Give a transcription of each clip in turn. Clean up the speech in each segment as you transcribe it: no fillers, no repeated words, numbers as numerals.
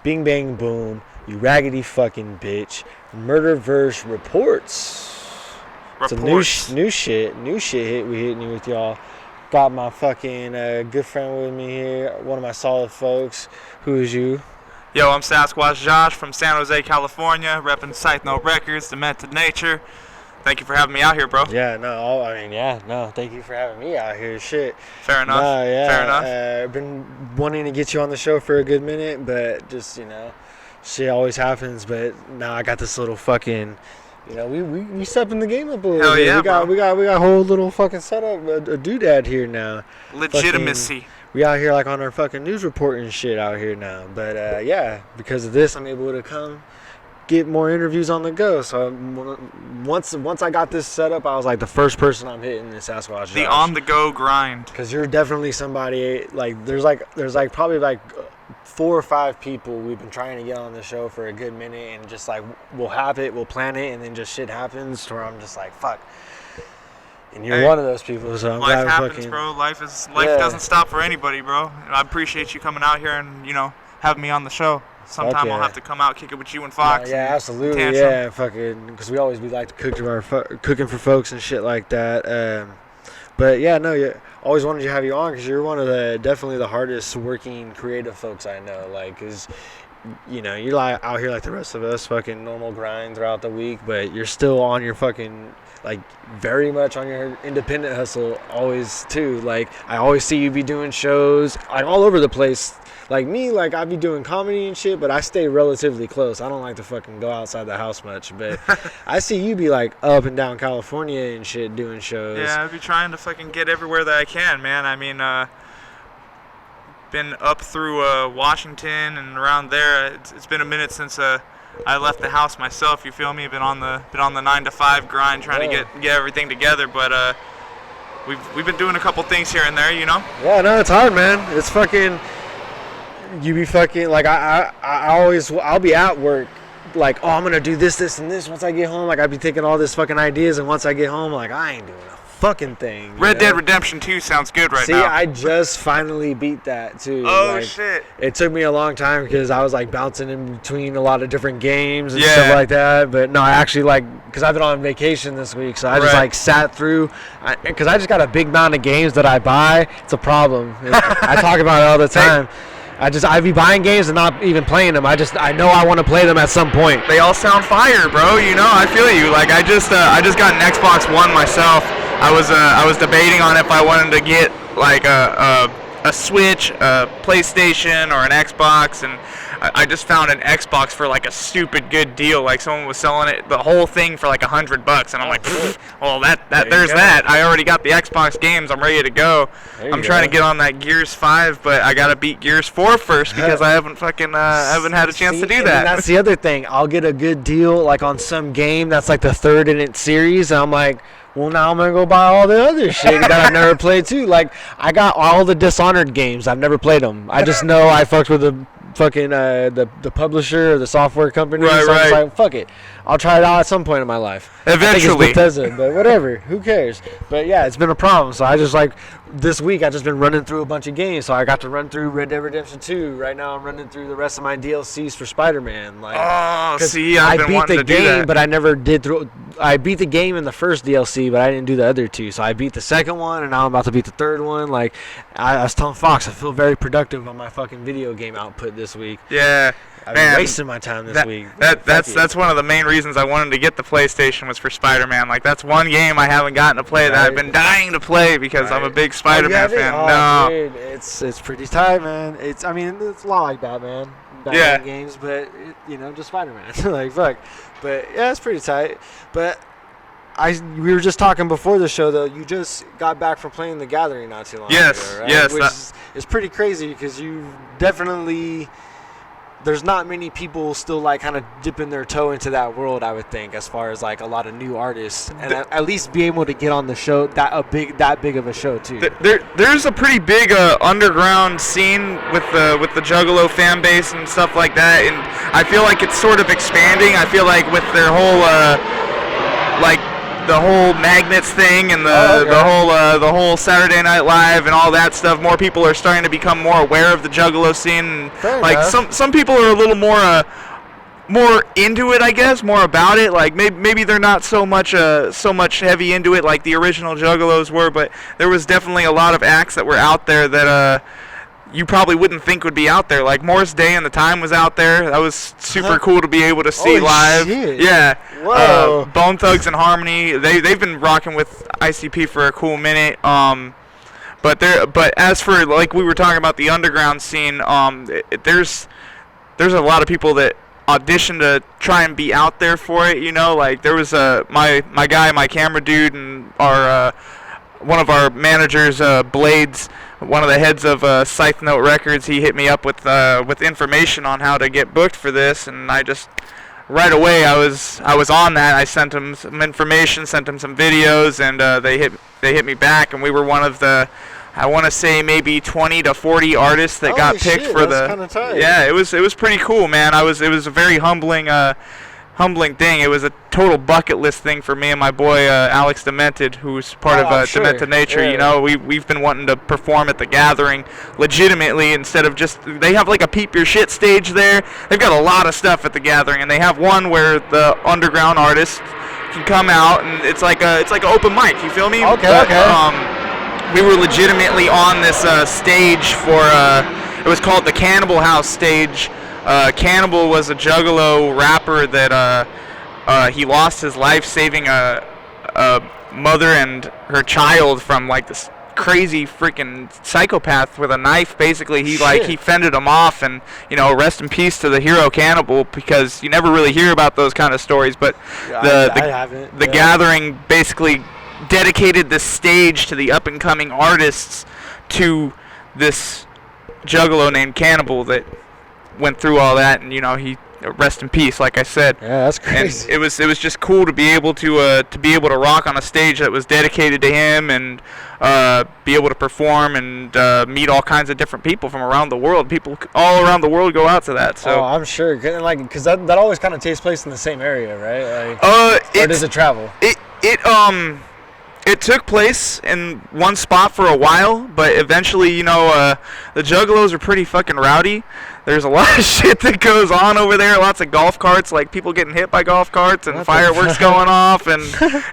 Bing Bang Boom, you raggedy fucking bitch. Murderverse Reports. Some new shit we hitting you with, y'all. Got my fucking good friend with me here, one of my solid folks. Who is you? Yo, I'm Sasquatch Josh from San Jose, California, repping Scythe Note Records, Demented Nature. Thank you for having me out here, bro. Yeah, thank you for having me out here. Shit. Fair enough. Fair enough. I've been wanting to get you on the show for a good minute, but just, shit always happens. But now I got this little fucking, we stepping the game up a little bit. Yeah, we got a whole little fucking setup, a doodad here now. Legitimacy. We out here like on our fucking news report and shit out here now. But because of this, I'm able to come get more interviews on the go. So once I got this set up, I was like the first person I'm hitting is Sasquatch Josh. The on the go grind. Because you're definitely somebody there's probably 4 or 5 people we've been trying to get on the show for a good minute, and just we'll plan it, and then just shit happens to where I'm just like fuck. And you're one of those people, so I'm life happens, bro. Life doesn't stop for anybody, bro. I appreciate you coming out here and having me on the show. Sometime I'll have to come out, kick it with you and Fox. Yeah, absolutely. Yeah, fucking, because we always like to cook cooking for folks and shit like that. But yeah, no, always wanted to have you on because you're one of definitely the hardest working creative folks I know. Because you're like out here like the rest of us, fucking normal grind throughout the week, but you're still on your fucking very much on your independent hustle always too. I always see you be doing shows all over the place. Like me, I be doing comedy and shit, but I stay relatively close. I don't like to fucking go outside the house much, but I see you be up and down California and shit doing shows. Yeah, I be trying to fucking get everywhere that I can, man. I mean, been up through Washington and around there. It's been a minute since I left the house myself. You feel me? Been on the 9-to-5 grind, trying to get everything together, but we've been doing a couple things here and there, Yeah, no, it's hard, man. It's fucking. You be fucking I'll be at work I'm gonna do this and this once I get home. I be thinking all this fucking ideas, and once I get home I ain't doing a fucking thing. Red Dead Redemption 2 sounds good now. See, I just finally beat that too. Oh shit. It took me a long time because I was bouncing in between a lot of different games and stuff like that, but no, I actually because I've been on vacation this week, so I just sat through because I just got a big amount of games that I buy. It's a problem. I talk about it all the time. I be buying games and not even playing them. I know I want to play them at some point. They all sound fire, bro. I feel you. I just got an Xbox One myself. I was debating on if I wanted to get a Switch, a PlayStation, or an Xbox, and I just found an Xbox for a stupid good deal. Someone was selling it, the whole thing for $100, and I'm like, well, there's that. I already got the Xbox games. I'm ready to go. I'm trying to get on that Gears 5, but I gotta beat Gears 4 first because I haven't had a chance to do that. And that's the other thing. I'll get a good deal on some game that's the third in its series, and I'm like, well, now I'm going to go buy all the other shit that I've never played, too. I got all the Dishonored games. I've never played them. I just know I fucked with the fucking the publisher or the software company. Right, so I'm just like, fuck it. I'll try it out at some point in my life. Eventually. I think it's Bethesda, but whatever. Who cares? But, yeah, it's been a problem. So I just, this week I just been running through a bunch of games. So I got to run through Red Dead Redemption 2. Right now I'm running through the rest of my DLCs for Spider-Man. I've been wanting to do that. But I never did I beat the game in the first DLC, but I didn't do the other two. So I beat the second one, and now I'm about to beat the third one. I was telling Fox, I feel very productive on my fucking video game output this week. Yeah. I've been wasting my time this week. That's one of the main reasons I wanted to get the PlayStation was for Spider-Man. That's one game I haven't gotten to play that I've been dying to play because I'm a big Spider-Man fan. No, dude, it's pretty tight, man. It's a lot like Batman. Batman games, but just Spider-Man. Fuck. But yeah, it's pretty tight. But we were just talking before the show, though. You just got back from playing The Gathering not too long ago, right? Yes. Which is pretty crazy because you definitely. There's not many people still kind of dipping their toe into that world, I would think, as far as a lot of new artists, and at least be able to get on the show that big of a show too. There's a pretty big underground scene with the Juggalo fan base and stuff like that, and I feel like it's sort of expanding. I feel like with their whole the whole Magnets thing and the whole Saturday Night Live and all that stuff. More people are starting to become more aware of the Juggalo scene. Fair like enough. some people are a little more into it, I guess, more about it. Like maybe they're not so much heavy into it like the original Juggalos were, but there was definitely a lot of acts that were out there that you probably wouldn't think would be out there. Like Morris Day and the Time was out there. That was super cool to be able to see live. Shit. Yeah. Whoa. Bone Thugs and Harmony. They've been rocking with ICP for a cool minute. But as for like we were talking about the underground scene, there's a lot of people that audition to try and be out there for it, you know. Like there was my guy, my camera dude, and our one of our managers, Blades, one of the heads of Scythe Note Records. He hit me up with information on how to get booked for this, and I just right away I was on that. I sent him some information, sent him some videos, and they hit me back, and we were one of the, I want to say maybe 20 to 40 artists that got picked for that's the. Kinda tight. Yeah, it was pretty cool, man. It was a very humbling thing. It was a total bucket list thing for me and my boy Alex Demented, who's part of sure. Demented Nature. Yeah. You know, we've been wanting to perform at the Gathering legitimately instead of just. They have like a peep your shit stage there. They've got a lot of stuff at the Gathering, and they have one where the underground artists can come out, and it's like an open mic. You feel me? Okay. We were legitimately on this stage for. It was called the Cannibal House stage. Cannibal was a Juggalo rapper that he lost his life saving a mother and her child from like this crazy freaking psychopath with a knife. Basically, he fended him off, and you know, rest in peace to the hero Cannibal, because you never really hear about those kind of stories. But the Gathering basically dedicated the stage to the up and coming artists to this Juggalo named Cannibal that went through all that, and you know, he rest in peace, like I said. Yeah, that's crazy. And it was just cool to be able to rock on a stage that was dedicated to him, and be able to perform and meet all kinds of different people from around the world. People all around the world go out to that. So I'm sure, because that always kind of takes place in the same area, right? Like, or does it travel? It took place in one spot for a while, but eventually, you know, the Juggalos are pretty fucking rowdy. There's a lot of shit that goes on over there. Lots of golf carts, like people getting hit by golf carts, and fireworks going off, and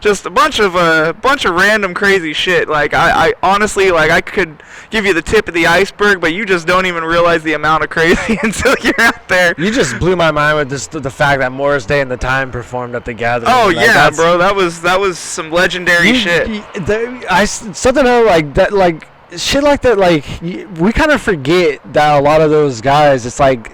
just a bunch of random crazy shit. Like I honestly, like, I could give you the tip of the iceberg, but you just don't even realize the amount of crazy until you're out there. You just blew my mind with the fact that Morris Day and the Time performed at the Gathering. Oh, like, yeah, bro, that was some legendary shit. Something like that, like. Shit like that, like, we kind of forget that a lot of those guys, it's like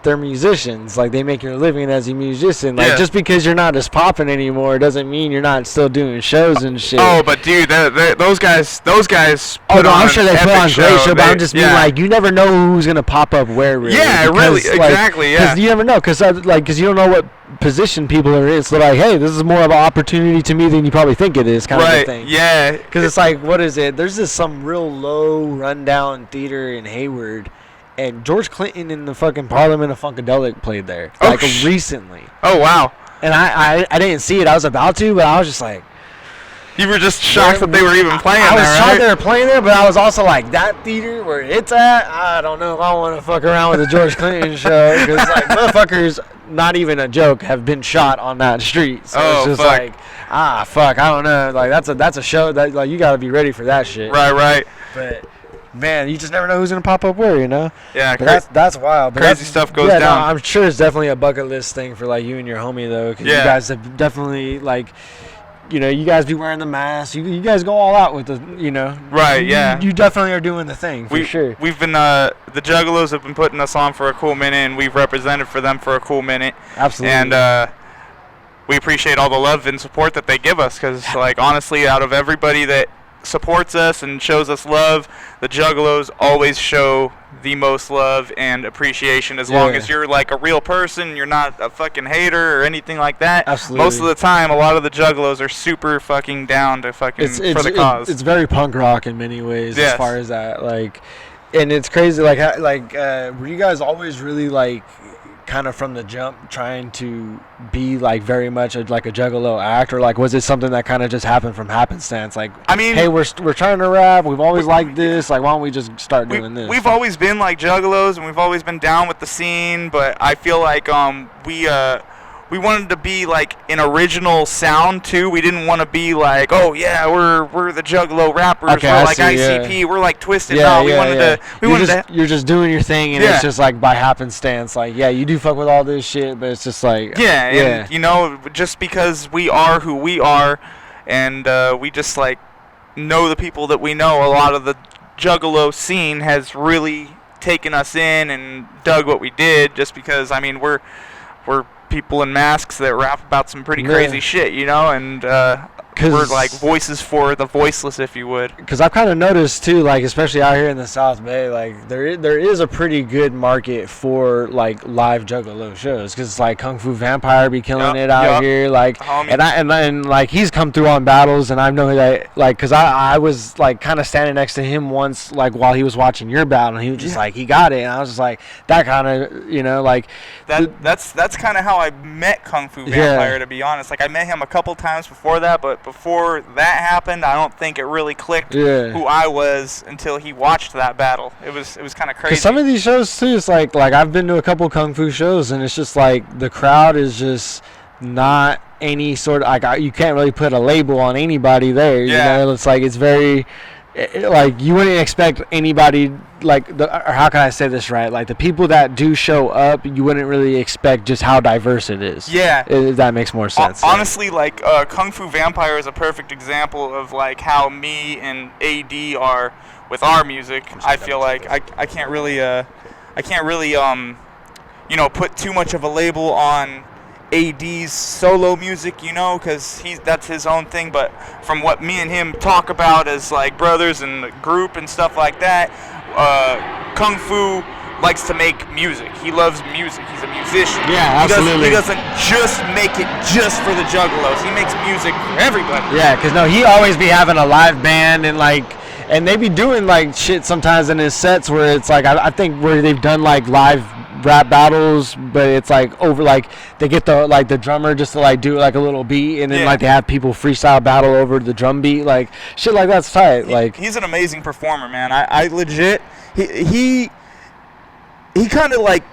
they're musicians. Like, they make your living as a musician. Like, just because you're not as popping anymore doesn't mean you're not still doing shows and shit. Oh, but dude, those guys. Oh no, I'm sure they put on great show, but I'm just being like, you never know who's gonna pop up where. Really. Yeah, really, exactly. Yeah. Because you never know, because you don't know what position people are in. So like, hey, this is more of an opportunity to me than you probably think it is, kind of thing. Yeah. Because it's like, what is it? There's some real low rundown theater in Hayward, and George Clinton in the fucking Parliament of Funkadelic played there, like recently. Oh wow. And I didn't see it. I was about to, but I was just like. You were just shocked that they were even playing there, I was shocked they were playing there, but I was also like, that theater where it's at, I don't know if I want to fuck around with the George Clinton show, because like motherfuckers, not even a joke, have been shot on that street. So it's just like, fuck, I don't know. Like that's a show that like you got to be ready for that shit. Right. But man, you just never know who's gonna pop up where, you know. Yeah, but that's wild. But crazy stuff goes down. No, I'm sure it's definitely a bucket list thing for like you and your homie though, because you guys have definitely like. You know, you guys be wearing the mask. You guys go all out with the, you know. Right, yeah. You definitely are doing the thing, for sure. We've been, the Juggalos have been putting us on for a cool minute, and we've represented for them for a cool minute. Absolutely. And we appreciate all the love and support that they give us, because, like, honestly, out of everybody that supports us and shows us love, the Juggalos always show the most love and appreciation, as long as you're like a real person, you're not a fucking hater or anything like that. Absolutely. Most of the time, a lot of the Juggalos are super fucking down to fucking for the cause. It's very punk rock in many ways, as far as that. Like, and it's crazy. Like, were you guys always really like kind of from the jump trying to be like very much like a Juggalo act, or like was it something that kind of just happened from happenstance? Like, I mean, hey, we're trying to rap. We've always liked this. Like, why don't we just start doing this? We've always been like Juggalos, and we've always been down with the scene. But I feel like we wanted to be like an original sound too. We didn't want to be like, oh yeah, we're the Juggalo rappers. Okay, we're like ICP. Yeah. We're like Twisted. Yeah, no, we wanted to. You're just doing your thing, and it's just like by happenstance. Like, yeah, you do fuck with all this shit, but it's just like and, you know, just because we are who we are, and we just like know the people that we know. A lot of the Juggalo scene has really taken us in and dug what we did. Just because, I mean, we're people in masks that rap about some pretty crazy shit, you know, and we're like voices for the voiceless, if you would. Because I've kind of noticed too, like especially out here in the South Bay, like there is a pretty good market for like live Juggalo shows. Because like Kung Fu Vampire be killing it out here, like, and like he's come through on battles, and I know that like because I was like kind of standing next to him once, like while he was watching your battle, and he was just like he got it, and I was just like that kind of, you know, like that's kind of how I met Kung Fu Vampire, to be honest. Like I met him a couple times before that, but before that happened, I don't think it really clicked who I was until he watched that battle. It was kind of crazy. Some of these shows too, it's like I've been to a couple Kung Fu shows, and it's just like the crowd is just not any sort of like you can't really put a label on anybody there. You know, it's like it's very like you wouldn't expect anybody like or how can I say this right? Like the people that do show up, you wouldn't really expect just how diverse it is. Yeah, if that makes more sense. Honestly, like Kung Fu Vampire is a perfect example of like how me and AD are with our music. I feel like I can't really you know, put too much of a label on AD's solo music, you know, because that's his own thing. But from what me and him talk about as like brothers and the group and stuff like that, Kung Fu likes to make music. He loves music. He's a musician. Yeah, absolutely. He doesn't just make it just for the Juggalos. He makes music for everybody. Yeah, because he always be having a live band and they be doing like shit sometimes in his sets where it's like I think where they've done like live rap battles, but it's like over like they get the drummer just to like do like a little beat, and then like they have people freestyle battle over the drum beat, like shit like that's tight. He's an amazing performer, man. I legit he kind of like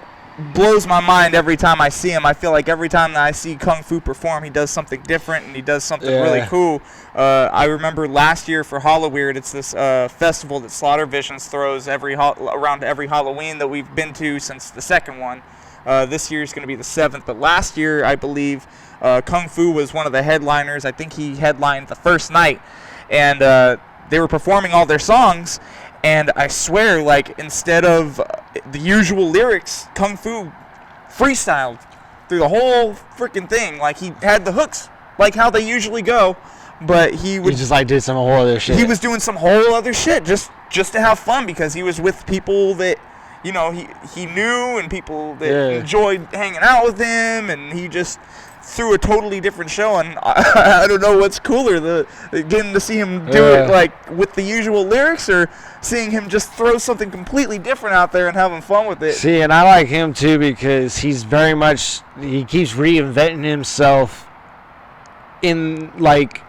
blows my mind every time I see him. I feel like every time that I see Kung Fu perform, he does something different, and he does something really cool. I remember last year for Halloween, it's this festival that Slaughter Visions throws around every Halloween that we've been to since the second one. This year is going to be the 7th, but last year, I believe, Kung Fu was one of the headliners. I think he headlined the first night, and they were performing all their songs, and I swear, like, instead of the usual lyrics, Kung Fu freestyled through the whole freaking thing. Like, he had the hooks, like how they usually go, but he just, like, did some whole other shit. He was doing some whole other shit just to have fun, because he was with people that, you know, he knew, and people that enjoyed hanging out with him, and he just threw a totally different show. And I don't know what's cooler, getting to see him do it like with the usual lyrics, or seeing him just throw something completely different out there and having fun with it. See, and I like him too, because he's very much, he keeps reinventing himself in like,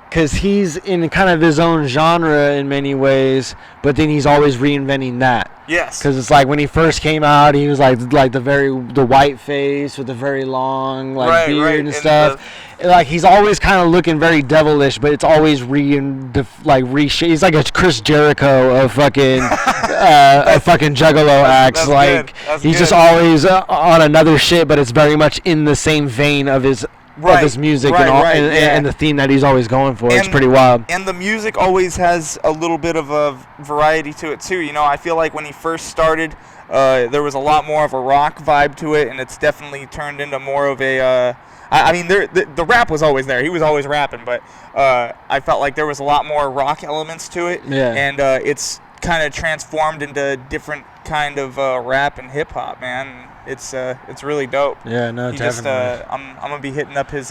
because he's in kind of his own genre in many ways, but then he's always reinventing that. Yes. Because it's like when he first came out, he was like the white face with the very long beard and stuff. Like he's always kind of looking very devilish, but it's always reshape. He's like a Chris Jericho of fucking fucking Juggalo acts. Like he's just always on another shit, but it's very much in the same vein of his. Of his music and the theme that he's always going for. It's pretty wild. And the music always has a little bit of a variety to it too. You know, I feel like when he first started, there was a lot more of a rock vibe to it, and it's definitely turned into more of a. I mean, the rap was always there. He was always rapping, but I felt like there was a lot more rock elements to it. Yeah. And it's kind of transformed into different kind of rap and hip hop, man. It's really dope. Yeah, no, definitely. I'm gonna be hitting up his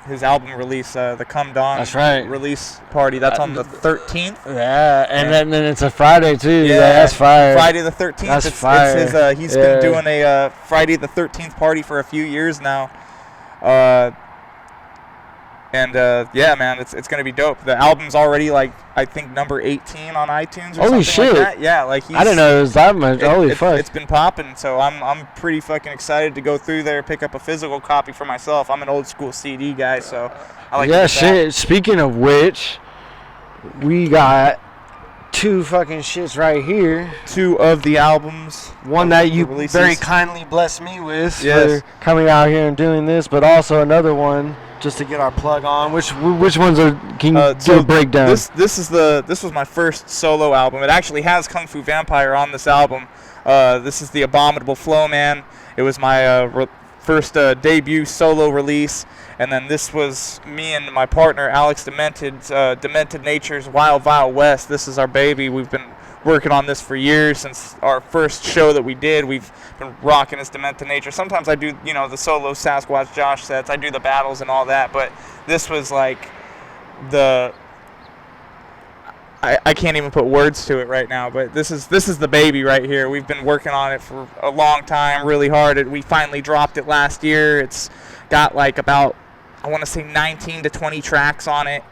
his album release, the Come Dawn That's right. release party. That's on the 13th. Yeah, and then it's a Friday too. Yeah, that's fire. Friday the 13th. That's fire. It's his, he's been doing a Friday the 13th party for a few years now. Yeah, man, it's gonna be dope. The album's already like I think number 18 on iTunes or Holy something shit. like that. Yeah, like I didn't know it was that much. Holy fuck. It's been popping, so I'm pretty fucking excited to go through there, pick up a physical copy for myself. I'm an old school CD guy, so I like. Yeah, shit. Speaking of which, we got 2 fucking shits right here. 2 of the albums. One that you releases. very kindly blessed me with Yes. for coming out here and doing this, but also another one just to get our plug on. Which ones are? Can you do a breakdown? This was my first solo album. It actually has Kung Fu Vampire on this album. This is the Abominable Flow Man. It was my first debut solo release, and then this was me and my partner Alex Demented's Demented Nature's Wild Vile West. This is our baby. We've been working on this for years since our first show that we did. We've been rocking this Demented Nature. Sometimes I do, the solo Sasquatch Josh sets. I do the battles and all that, but this was like I can't even put words to it right now, but this is the baby right here. We've been working on it for a long time, really hard. We finally dropped it last year. It's got like about, I want to say 19 to 20 tracks on it.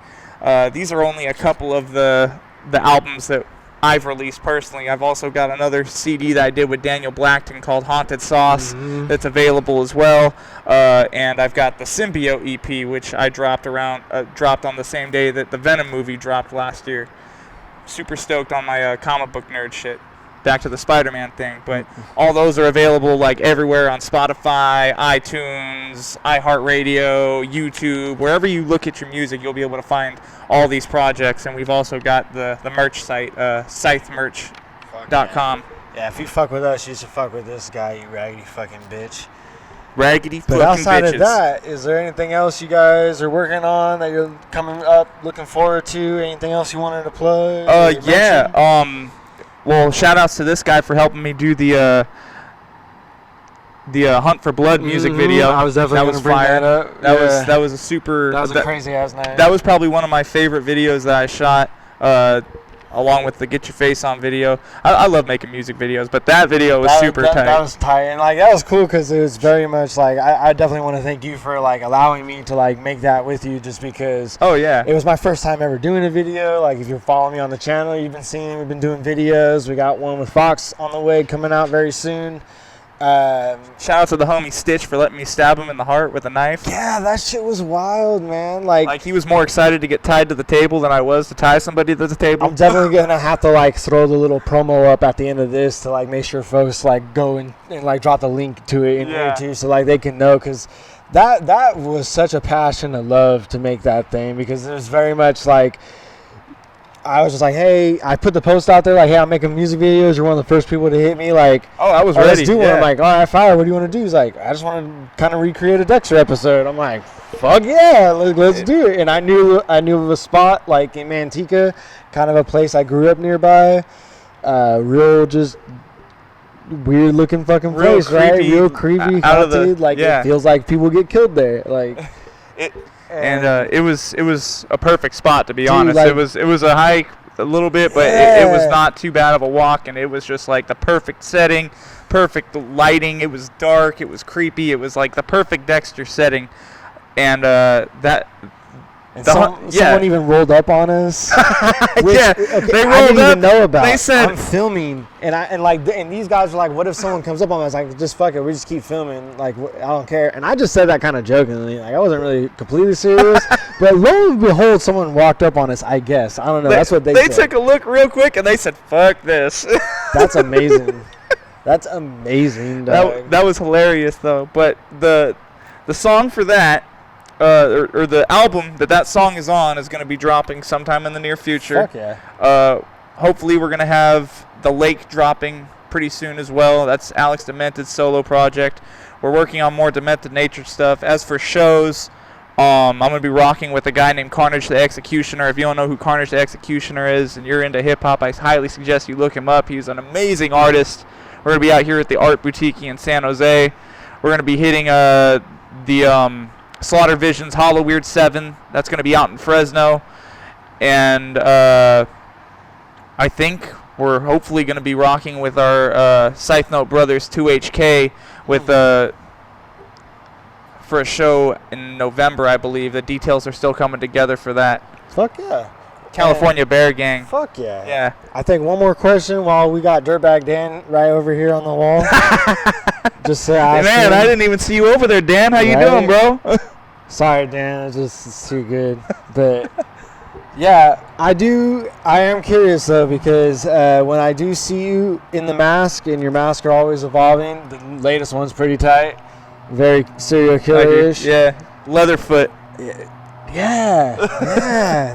These are only a couple of the albums that I've released personally. I've also got another CD that I did with Daniel Blackton called Haunted Sauce that's available as well. And I've got the Symbiote EP, which I dropped on the same day that the Venom movie dropped last year. Super stoked on my comic book nerd shit. Back to the Spider-Man thing, but all those are available like everywhere on Spotify, iTunes, iHeartRadio, YouTube. Wherever you look at your music, you'll be able to find all these projects. And we've also got the merch site, scythemerch.com. Yeah, if you fuck with us, you should fuck with this guy, you raggedy fucking bitch. Raggedy fucking bitches. But outside of that, is there anything else you guys are working on that you're coming up, looking forward to? Anything else you wanted to plug? Yeah. Well, shout outs to this guy for helping me do the Hunt for Blood music video. I was definitely going to bring that up. That was a super. That was a crazy ass night. That was probably one of my favorite videos that I shot, along with the Get Your Face On video. I love making music videos, but that video was super tight. That was tight, and like that was cool because it was very much like I definitely want to thank you for like allowing me to like make that with you, just because. Oh yeah. It was my first time ever doing a video. Like if you're following me on the channel, you've been seeing we've been doing videos. We got one with Fox on the way coming out very soon. Shout out to the homie Stitch for letting me stab him in the heart with a knife. Yeah, that shit was wild, man. Like he was more excited to get tied to the table than I was to tie somebody to the table. I'm definitely gonna have to like throw the little promo up at the end of this to like make sure folks like go and like drop the link to it in here too, so like they can know, because that was such a passion and love to make that thing, because it was very much like I was just like, hey, I put the post out there like, hey, I'm making music videos. You're one of the first people to hit me. Like, I was ready. Let's do one. I'm like, all right, fire. What do you want to do? He's like, I just want to kind of recreate a Dexter episode. I'm like, fuck yeah, let's do it. And I knew of a spot like in Manteca, kind of a place I grew up nearby. Real just weird looking fucking place, right? Real creepy, haunted. Like it feels like people get killed there. Like it. And it was a perfect spot, to be honest. Like, it was a hike a little bit, but it was not too bad of a walk, and it was just like the perfect setting, perfect lighting. It was dark, it was creepy, it was like the perfect Dexter setting, and someone even rolled up on us. They rolled I didn't up. even know about. They said I'm filming, and these guys were like, "What if someone comes up on us?" Like, just fuck it, we just keep filming. Like, I don't care. And I just said that kind of jokingly. Like, I wasn't really completely serious. But lo and behold, someone walked up on us. I guess I don't know. That's what they said. They took a look real quick and they said, "Fuck this." That's amazing. That's amazing. That was hilarious though. But the song for that. Or the album that song is on is going to be dropping sometime in the near future. Fuck yeah. Hopefully we're going to have The Lake dropping pretty soon as well. That's Alex Demented's solo project. We're working on more Demented Nature stuff. As for shows, I'm going to be rocking with a guy named Carnage the Executioner. If you don't know who Carnage the Executioner is and you're into hip-hop, I highly suggest you look him up. He's an amazing artist. We're going to be out here at the Art Boutique in San Jose. We're going to be hitting the Slaughter Vision's Hollow Weird 7. That's going to be out in Fresno. And I think we're hopefully going to be rocking with our Scythe Note Brothers 2HK with for a show in November, I believe. The details are still coming together for that. Fuck yeah. California Bear Gang. Fuck yeah. Yeah. I think one more question while we got Dirtbag Dan right over here on the wall. Just so I Man, I didn't even see you over there, Dan. How you doing, bro? Sorry, Dan. It's too good. But yeah, I am curious though, because when I do see you in the mask, and your masks are always evolving. The latest one's pretty tight. Very serial killer-ish. Yeah. Leatherfoot. Yeah,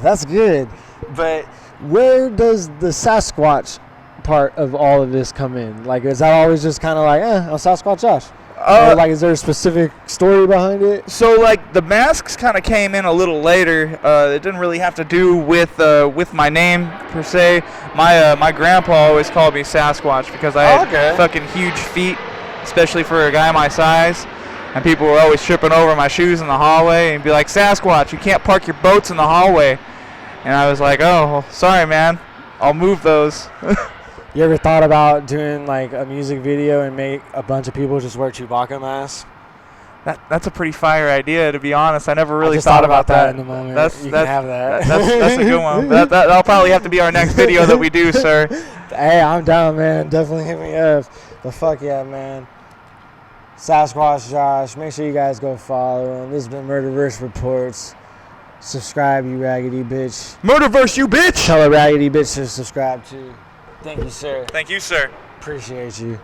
that's good. But where does the Sasquatch part of all of this come in? Like, is that always just kind of like, I'm Sasquatch Josh? Or like, is there a specific story behind it? So, like, the masks kind of came in a little later. It didn't really have to do with my name, per se. My grandpa always called me Sasquatch because I had fucking huge feet, especially for a guy my size. And people were always tripping over my shoes in the hallway and be like, Sasquatch, you can't park your boats in the hallway. And I was like, oh, well, sorry, man. I'll move those. You ever thought about doing, like, a music video and make a bunch of people just wear Chewbacca masks? That's a pretty fire idea, to be honest. I never really thought about that. In the moment. You can have that. That's a good one. That'll probably have to be our next video that we do, sir. Hey, I'm down, man. Definitely hit me up. But fuck yeah, man. Sasquatch Josh. Make sure you guys go follow him. This has been Murderverse Reports. Subscribe, you raggedy bitch. Murderverse, you bitch! Tell a raggedy bitch to subscribe too. Thank you, sir. Thank you, sir. Appreciate you.